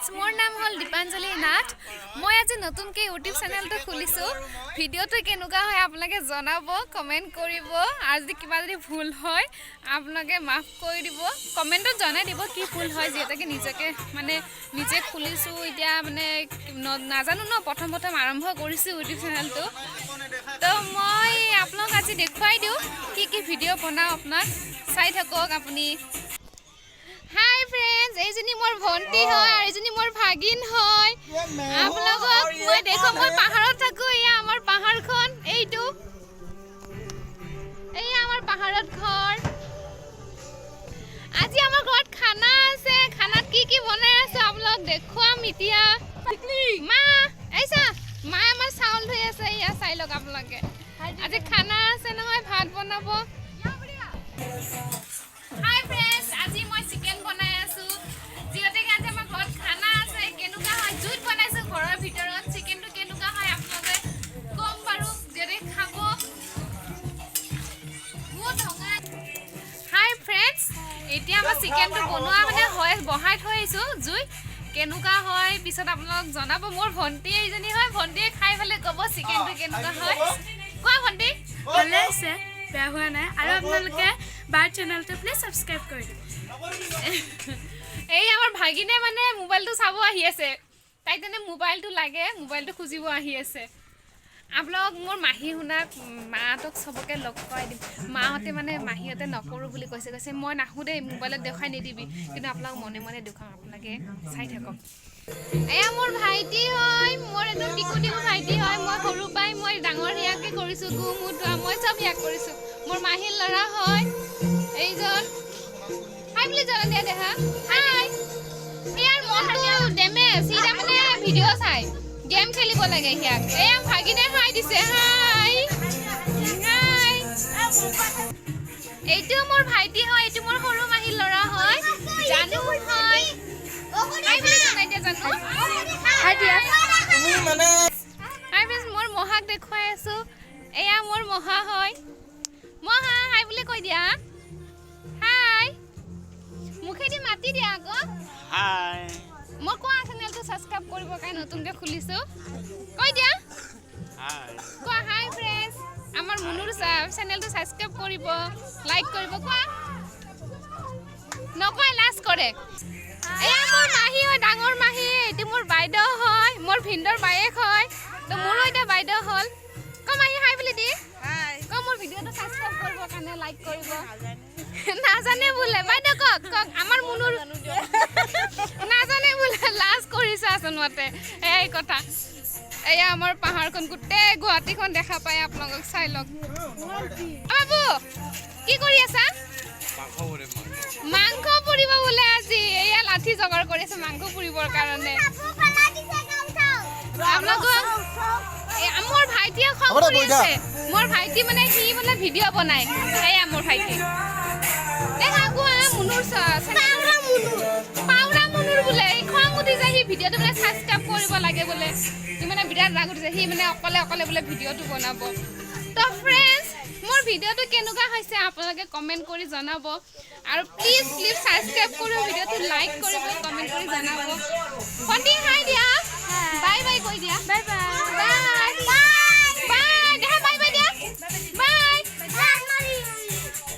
Friends मोर नाम हल दीपांजलि नाथ मैं आज नतुन के यूट्यूब चैनल तो खुलिसो भिडिओ तो केनुका है आपलोके जनाबो कमेंट करिवो आज किबा जदि भूल হয় आपलोके माफ কৰি দিব कमेंटत जनाই দিব কি ভুল হয় যেটাকে নিজকে মানে নিজে খুলিছো ইতিয়া মানে নাজানো ন প্ৰথম আৰম্ভ কৰিছো यूट्यूब चैनल তো মই आपलोক আজি দেখুৱাই দিও কি ভিডিও বনাও আপোনাক চাই থাকক আপুনি। हाय फ्रेंड्स एजनी मोर भंटी হয় আর এজনী মোর ভাগিন হয় आपलोगक মই দেখো মই পাহাৰত থাকো ইয়া আমাৰ পাহাৰখন এইটো এই আমাৰ পাহাৰত ঘৰ আজি আমাৰ ঘৰত খানা আছে খানাত কি বনাই আছে आपलोग দেখুৱাম ইতিয়া মা এইছা মা আমাৰ চাউল ধুই আছে ইয়া চাই লওক आपलोगे আজি খানা আছে নহয় ভাত বনাব। हाय फ्रेंड्स আজি মই চিকেন বনাই আছো জিওতে আজি আমাৰ ঘৰত খানা আছে কেনুকা হয় জুইত বনাইছো ঘৰৰ ভিতৰত চিকেনটো কেনুকা হয় আপোনালোকে কম পাৰো যেৰে খাব বহুত ধঙা। हाय फ्रेंड्स এতিয়া আমাৰ চিকেনটো বনোৱা মানে হয় বহাই থৈছো জুই কেনুকা হয় পিছত আপোনালোক জনাব। মোৰ ভন্টি এইজনী হয় ভন্টিয়ে খাই ফলে কব চিকেনটো কেনুকা হয় কোৱা ভন্টি ভালে আছে বেয়া হোৱা নাই আৰু আপোনালোকে बार चैनल तो प्लीज सब्सक्राइब कर दो। এই আমার ভাগিনে মানে মোবাইলটো চাব আহি আছে তাই তেনে মোবাইলটো লাগে মোবাইলটো খুজিব আহি আছে। आपलोग मोर माही हुनाक मातक सबके लग कৰাই দিম মাহতে মানে মাহিহতে নকৰো বুলি কৈছে মই নাহু দে মোবাইলত দেখাই নিদিবি কিন্তু आपलोग মনে মনে দেখাম আপোনালোকে চাই থাকক। এয়া মোৰ ভাইটি হয় মোৰ একদম টিকুটি ভাইটি হয় মই সৰু পাই মই ডাঙৰ হিয়াকে কৰিছো গুমুটো মই সব হিয়াক কৰিছো মোৰ মাহিৰ লৰা হয় এইজন হাই বুলি জনা দিয়া দেখা হাই ইয়াৰ মনটো ডেমে সিৰা মানে ভিডিও চাই गेम खेलिब लागे हियाक ए भागिने हाय दिसे हाय हाय एटु मोर भाइटी হয় एटु मोर हरु माही लरा হয় जानू হয় हाय বুলি জনাই দিয়া जानू हाय দিয়া তুমি মানে हाय बेस मोर मोहाक দেখুৱাই আছো এয়া मोर मोहा হয় मोहा हाय বুলি কৈ দিয়া हाय মুখেদি মাতি দিয়া আকৌ हाय মই কোৱা চেনেলটো সাবস্ক্ৰাইব কৰিব কাই নতুনকে খুলিছো কই দিয়া হাই কোৱা হাই फ्रेंड्स আমাৰ মুনুৰ চেনেলটো সাবস্ক্ৰাইব কৰিব লাইক কৰিব কোৱা নকয় লাজ কৰে এয়া মোৰ মাহি হয় ডাঙৰ মাহি এটি মোৰ বাইদেউ হয় মোৰ ভিন্দৰ বায়েক হয় তো মোৰ এটা বাইদেউ হল কম মাহি হাই বুলি দি হাই কম মোৰ ভিডিওটো সাবস্ক্ৰাইব কৰিব কানে লাইক কৰিব নাজানে বুলে বাইদেউ কক আমাৰ মুনুৰ নাজানে বুলে লাজ কৰিছে আসনতে এই কথা এয়া আমাৰ পাহাৰখন গুটে গুৱাহাটীখন দেখা পায় আপোনালোক চাই লওক। বাবু কি কৰি আছা মাংস পুৰিব বুলে আজি এয়া লাঠি জগাৰ কৰিছে মাংস পুৰিবৰ কাৰণে আপোনালোক মোৰ ভাইটিয়ে খং কৰি আছে মোৰ ভাইটি মানে হি মানে ভিডিও বনাই এয়া মোৰ ভাইটি দেখা কোৱা মুনুৰ পাউৰা মুনুৰ বুলে খং উঠি যায় হি ভিডিওটো মানে সাবস্ক্ৰাইব কৰিব লাগে বুলে মানে বিৰাট ৰাগ উঠিছে হি মানে অকলে বুলে ভিডিওটো বনাব। তো फ्रेंड्स মোৰ ভিডিওটো কেনুকা হৈছে আপোনালোকে কমেন্ট কৰি জনাব আৰু প্লিজ সাবস্ক্ৰাইব কৰি ভিডিওটো লাইক কৰিব কমেন্ট কৰি জনাব। ভন্টি হাই দিয়া বাই বাই কৈ দিয়া বাই বাই।